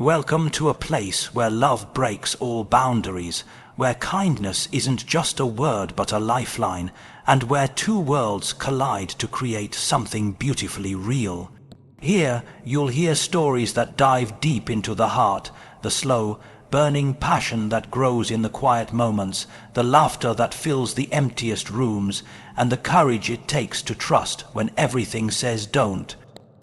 Welcome to a place where love breaks all boundaries, where kindness isn't just a word but a lifeline, and where two worlds collide to create something beautifully real. Here you'll hear stories that dive deep into the heart, the slow, burning passion that grows in the quiet moments, the laughter that fills the emptiest rooms, and the courage it takes to trust when everything says don't.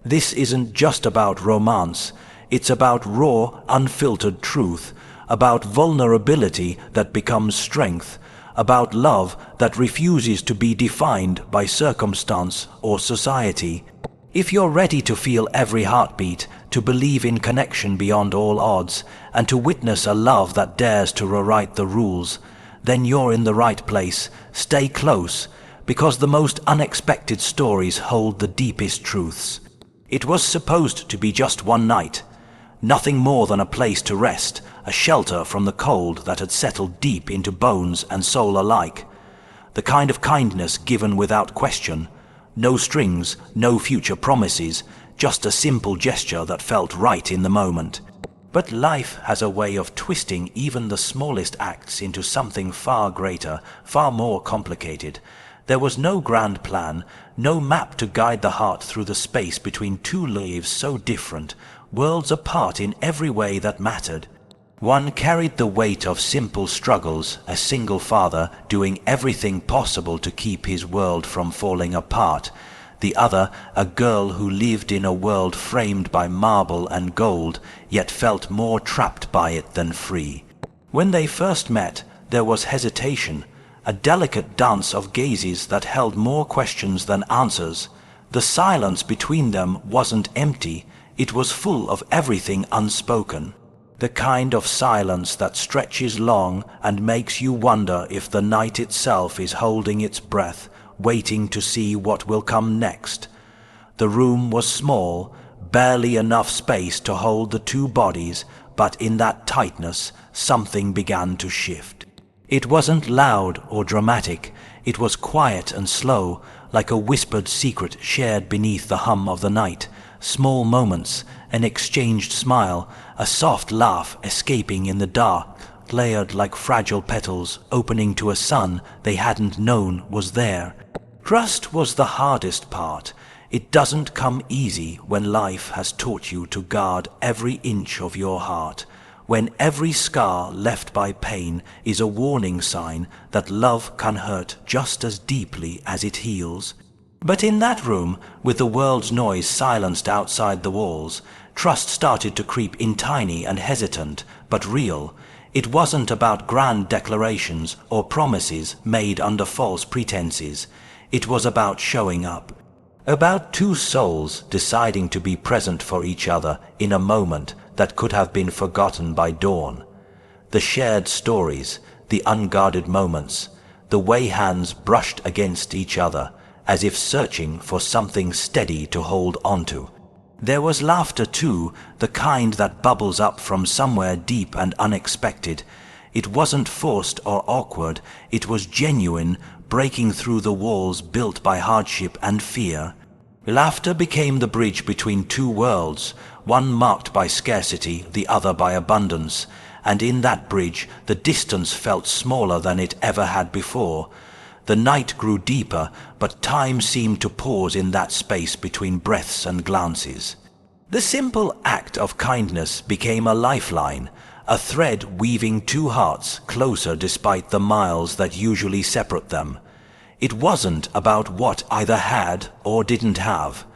This isn't just about romance. It's about raw, unfiltered truth, about vulnerability that becomes strength, about love that refuses to be defined by circumstance or society. If you're ready to feel every heartbeat, to believe in connection beyond all odds, and to witness a love that dares to rewrite the rules, then you're in the right place. Stay close, because the most unexpected stories hold the deepest truths. It was supposed to be just one night. Nothing more than a place to rest, a shelter from the cold that had settled deep into bones and soul alike. The kind of kindness given without question. No strings, no future promises, just a simple gesture that felt right in the moment. But life has a way of twisting even the smallest acts into something far greater, far more complicated. There was no grand plan, no map to guide the heart through the space between two lives so different, worlds apart in every way that mattered. One carried the weight of simple struggles, a single father doing everything possible to keep his world from falling apart. The other, a girl who lived in a world framed by marble and gold, yet felt more trapped by it than free. When they first met, there was hesitation, a delicate dance of gazes that held more questions than answers. The silence between them wasn't empty, it was full of everything unspoken. The kind of silence that stretches long and makes you wonder if the night itself is holding its breath, waiting to see what will come next. The room was small, barely enough space to hold the two bodies, but in that tightness, something began to shift. It wasn't loud or dramatic, it was quiet and slow, like a whispered secret shared beneath the hum of the night. Small moments, an exchanged smile, a soft laugh escaping in the dark, layered like fragile petals opening to a sun they hadn't known was there. Trust was the hardest part. It doesn't come easy when life has taught you to guard every inch of your heart, when every scar left by pain is a warning sign that love can hurt just as deeply as it heals. But in that room, with the world's noise silenced outside the walls, trust started to creep in, tiny and hesitant, but real. It wasn't about grand declarations or promises made under false pretenses. It was about showing up. About two souls deciding to be present for each other in a moment that could have been forgotten by dawn. The shared stories, the unguarded moments, the way hands brushed against each other, as if searching for something steady to hold onto. There was laughter too, the kind that bubbles up from somewhere deep and unexpected. It wasn't forced or awkward, it was genuine, breaking through the walls built by hardship and fear. Laughter became the bridge between two worlds, one marked by scarcity, the other by abundance, and in that bridge the distance felt smaller than it ever had before. The night grew deeper, but time seemed to pause in that space between breaths and glances. The simple act of kindness became a lifeline, a thread weaving two hearts closer despite the miles that usually separate them. It wasn't about what either had or didn't have.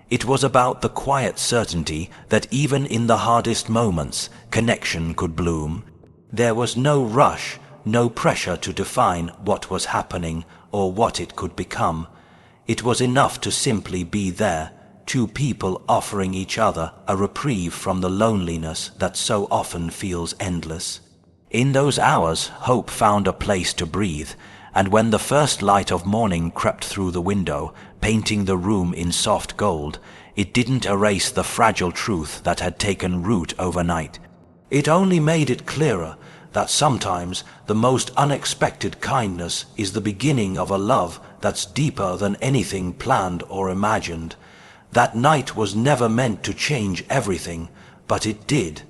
It was about the quiet certainty that even in the hardest moments, connection could bloom. There was no rush, no pressure to define what was happening or what it could become. It was enough to simply be there, two people offering each other a reprieve from the loneliness that so often feels endless. In those hours, hope found a place to breathe, and when the first light of morning crept through the window, painting the room in soft gold, it didn't erase the fragile truth that had taken root overnight. It only made it clearer that sometimes the most unexpected kindness is the beginning of a love that's deeper than anything planned or imagined. That night was never meant to change everything, but it did.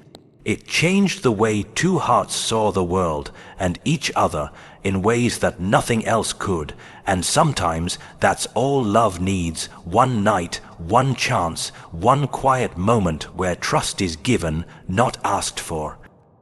It changed the way two hearts saw the world and each other in ways that nothing else could, and sometimes that's all love needs: one night, one chance, one quiet moment where trust is given, not asked for.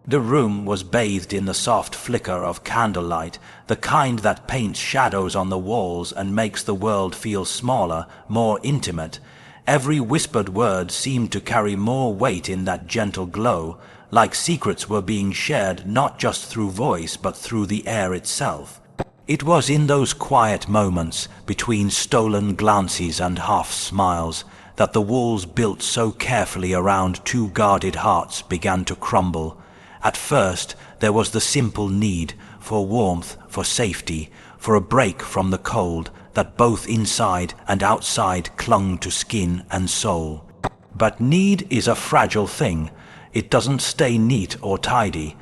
The room was bathed in the soft flicker of candlelight, the kind that paints shadows on the walls and makes the world feel smaller, more intimate. Every whispered word seemed to carry more weight in that gentle glow, like secrets were being shared not just through voice but through the air itself. It was in those quiet moments, between stolen glances and half smiles, that the walls built so carefully around two guarded hearts began to crumble. At first there was the simple need for warmth, for safety, for a break from the cold that both inside and outside clung to skin and soul. But need is a fragile thing. It doesn't stay neat or tidy.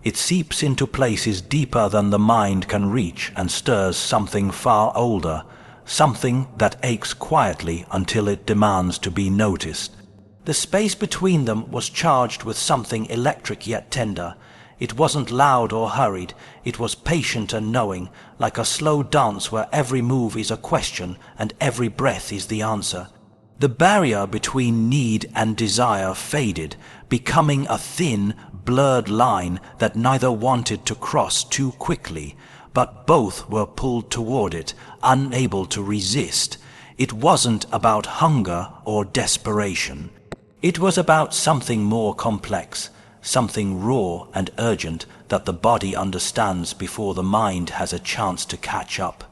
It seeps into places deeper than the mind can reach and stirs something far older, something that aches quietly until it demands to be noticed. The space between them was charged with something electric yet tender. It wasn't loud or hurried. It was patient and knowing, like a slow dance where every move is a question and every breath is the answer. The barrier between need and desire faded, becoming a thin, blurred line that neither wanted to cross too quickly, but both were pulled toward it, unable to resist. It wasn't about hunger or desperation. It was about something more complex, something raw and urgent that the body understands before the mind has a chance to catch up.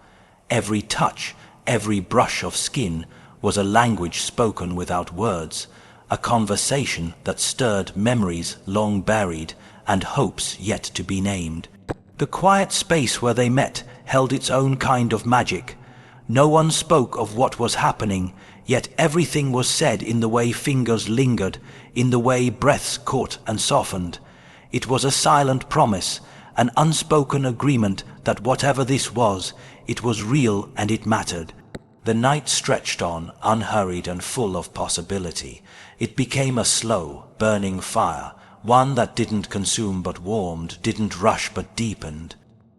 Every touch, every brush of skin was a language spoken without words, a conversation that stirred memories long buried and hopes yet to be named. The quiet space where they met held its own kind of magic. No one spoke of what was happening, yet everything was said in the way fingers lingered, in the way breaths caught and softened. It was a silent promise, an unspoken agreement that whatever this was, it was real and it mattered. The night stretched on, unhurried and full of possibility. It became a slow, burning fire, one that didn't consume but warmed, didn't rush but deepened.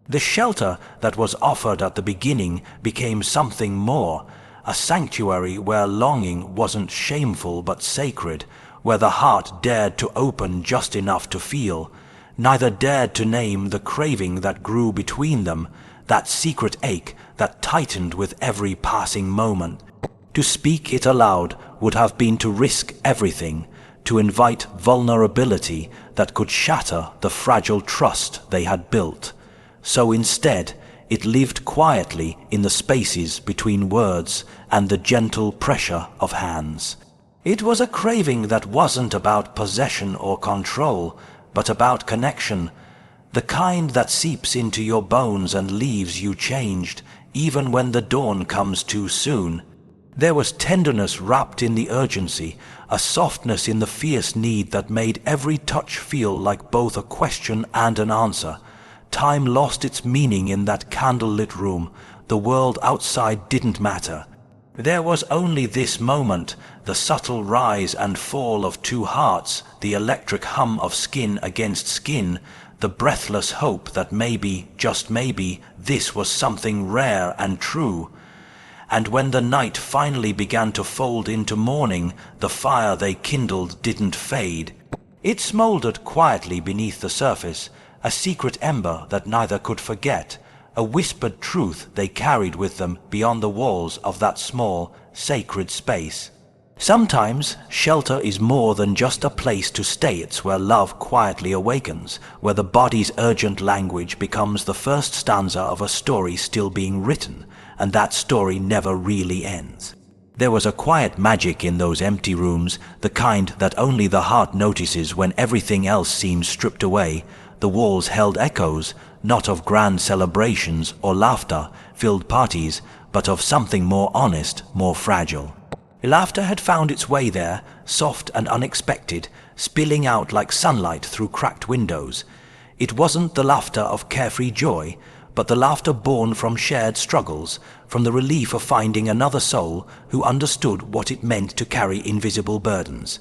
The shelter that was offered at the beginning became something more, a sanctuary where longing wasn't shameful but sacred, where the heart dared to open just enough to feel, neither dared to name the craving that grew between them, that secret ache that tightened with every passing moment. To speak it aloud would have been to risk everything, to invite vulnerability that could shatter the fragile trust they had built. So instead, it lived quietly in the spaces between words and the gentle pressure of hands. It was a craving that wasn't about possession or control, but about connection, the kind that seeps into your bones and leaves you changed, even when the dawn comes too soon. There was tenderness wrapped in the urgency, a softness in the fierce need that made every touch feel like both a question and an answer. Time lost its meaning in that candlelit room. The world outside didn't matter. There was only this moment, the subtle rise and fall of two hearts, the electric hum of skin against skin, the breathless hope that maybe, just maybe, this was something rare and true. And when the night finally began to fold into morning, the fire they kindled didn't fade. It smoldered quietly beneath the surface, a secret ember that neither could forget, a whispered truth they carried with them beyond the walls of that small, sacred space. Sometimes shelter is more than just a place to stay. It's where love quietly awakens, where the body's urgent language becomes the first stanza of a story still being written, and that story never really ends. There was a quiet magic in those empty rooms, the kind that only the heart notices when everything else seems stripped away. The walls held echoes, not of grand celebrations or laughter-filled parties, but of something more honest, more fragile. Laughter had found its way there, soft and unexpected, spilling out like sunlight through cracked windows. It wasn't the laughter of carefree joy, but the laughter born from shared struggles, from the relief of finding another soul who understood what it meant to carry invisible burdens.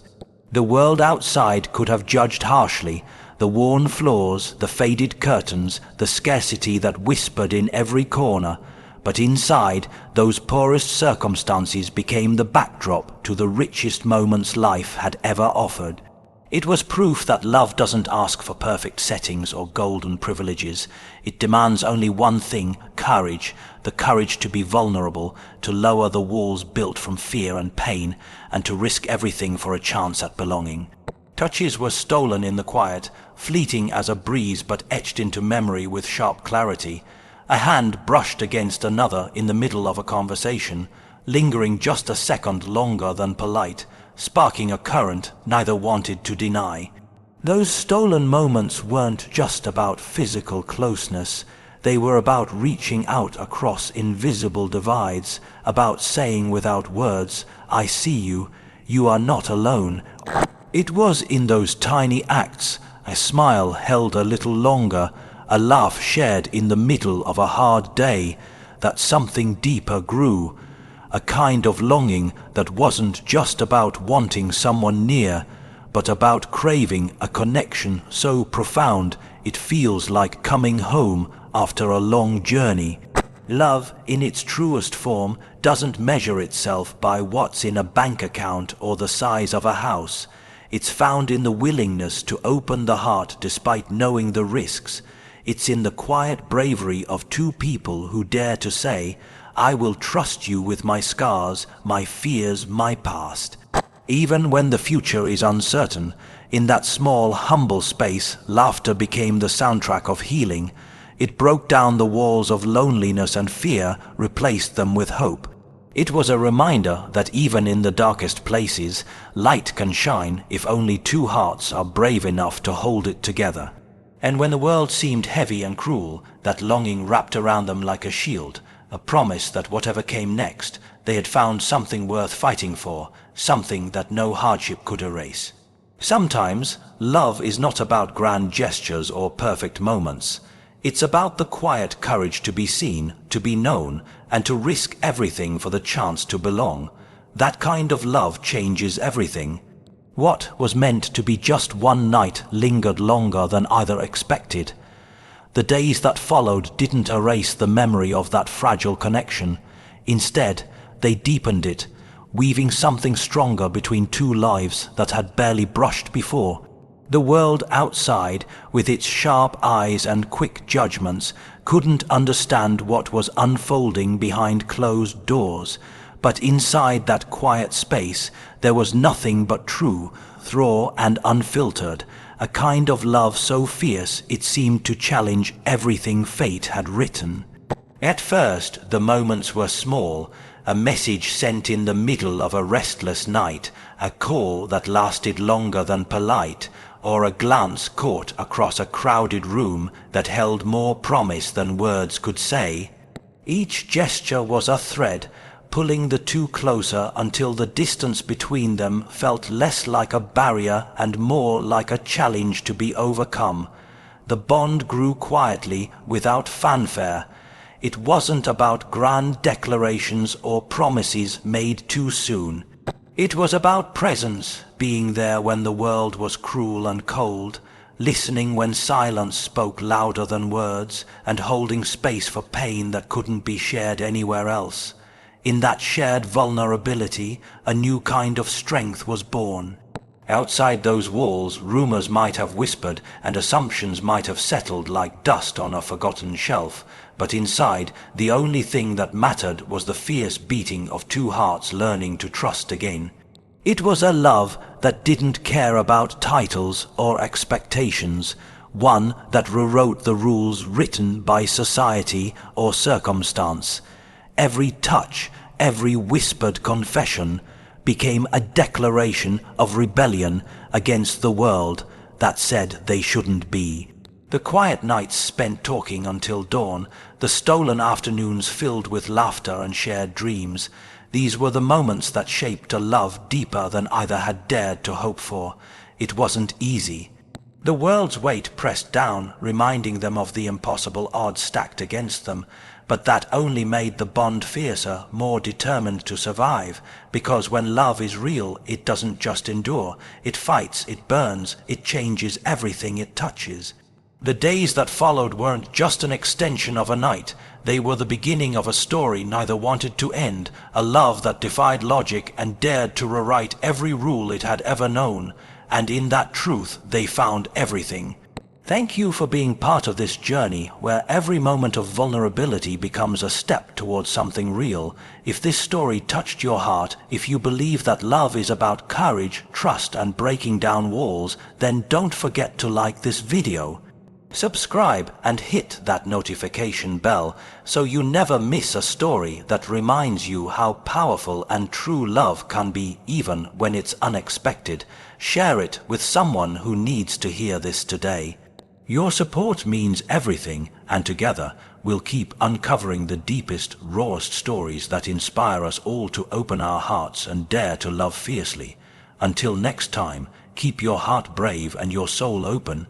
The world outside could have judged harshly the worn floors, the faded curtains, the scarcity that whispered in every corner, but inside, those poorest circumstances became the backdrop to the richest moments life had ever offered. It was proof that love doesn't ask for perfect settings or golden privileges. It demands only one thing: courage, the courage to be vulnerable, to lower the walls built from fear and pain, and to risk everything for a chance at belonging. Touches were stolen in the quiet, fleeting as a breeze but etched into memory with sharp clarity. A hand brushed against another in the middle of a conversation, lingering just a second longer than polite, sparking a current neither wanted to deny. Those stolen moments weren't just about physical closeness. They were about reaching out across invisible divides, about saying without words, "I see you, you are not alone." It was in those tiny acts, a smile held a little longer, a laugh shared in the middle of a hard day, that something deeper grew. A kind of longing that wasn't just about wanting someone near, but about craving a connection so profound it feels like coming home after a long journey. Love, in its truest form, doesn't measure itself by what's in a bank account or the size of a house. It's found in the willingness to open the heart despite knowing the risks. It's in the quiet bravery of two people who dare to say, "I will trust you with my scars, my fears, my past." Even when the future is uncertain, in that small, humble space, laughter became the soundtrack of healing. It broke down the walls of loneliness and fear, replaced them with hope. It was a reminder that even in the darkest places, light can shine if only two hearts are brave enough to hold it together. And when the world seemed heavy and cruel, that longing wrapped around them like a shield, a promise that whatever came next, they had found something worth fighting for, something that no hardship could erase. Sometimes, love is not about grand gestures or perfect moments. It's about the quiet courage to be seen, to be known, and to risk everything for the chance to belong. That kind of love changes everything. What was meant to be just one night lingered longer than either expected. The days that followed didn't erase the memory of that fragile connection. Instead, they deepened it, weaving something stronger between two lives that had barely brushed before. The world outside, with its sharp eyes and quick judgments, couldn't understand what was unfolding behind closed doors. But inside that quiet space, there was nothing but true, raw and unfiltered, a kind of love so fierce it seemed to challenge everything fate had written. At first, the moments were small, a message sent in the middle of a restless night, a call that lasted longer than polite, or a glance caught across a crowded room that held more promise than words could say. Each gesture was a thread, pulling the two closer until the distance between them felt less like a barrier and more like a challenge to be overcome. The bond grew quietly, without fanfare. It wasn't about grand declarations or promises made too soon. It was about presence, being there when the world was cruel and cold, listening when silence spoke louder than words, and holding space for pain that couldn't be shared anywhere else. In that shared vulnerability, a new kind of strength was born. Outside those walls, rumors might have whispered and assumptions might have settled like dust on a forgotten shelf, but inside, the only thing that mattered was the fierce beating of two hearts learning to trust again. It was a love that didn't care about titles or expectations, one that rewrote the rules written by society or circumstance. Every touch, every whispered confession became a declaration of rebellion against the world that said they shouldn't be. The quiet nights spent talking until dawn, the stolen afternoons filled with laughter and shared dreams, these were the moments that shaped a love deeper than either had dared to hope for. It wasn't easy. The world's weight pressed down, reminding them of the impossible odds stacked against them, but that only made the bond fiercer, more determined to survive, because when love is real, it doesn't just endure. It fights, it burns, it changes everything it touches. The days that followed weren't just an extension of a night. They were the beginning of a story neither wanted to end, a love that defied logic and dared to rewrite every rule it had ever known. And in that truth they found everything. Thank you for being part of this journey where every moment of vulnerability becomes a step towards something real. If this story touched your heart, if you believe that love is about courage, trust and breaking down walls, then don't forget to like this video. Subscribe and hit that notification bell so you never miss a story that reminds you how powerful and true love can be even when it's unexpected. Share it with someone who needs to hear this today. Your support means everything, and together we'll keep uncovering the deepest, rawest stories that inspire us all to open our hearts and dare to love fiercely. Until next time, keep your heart brave and your soul open.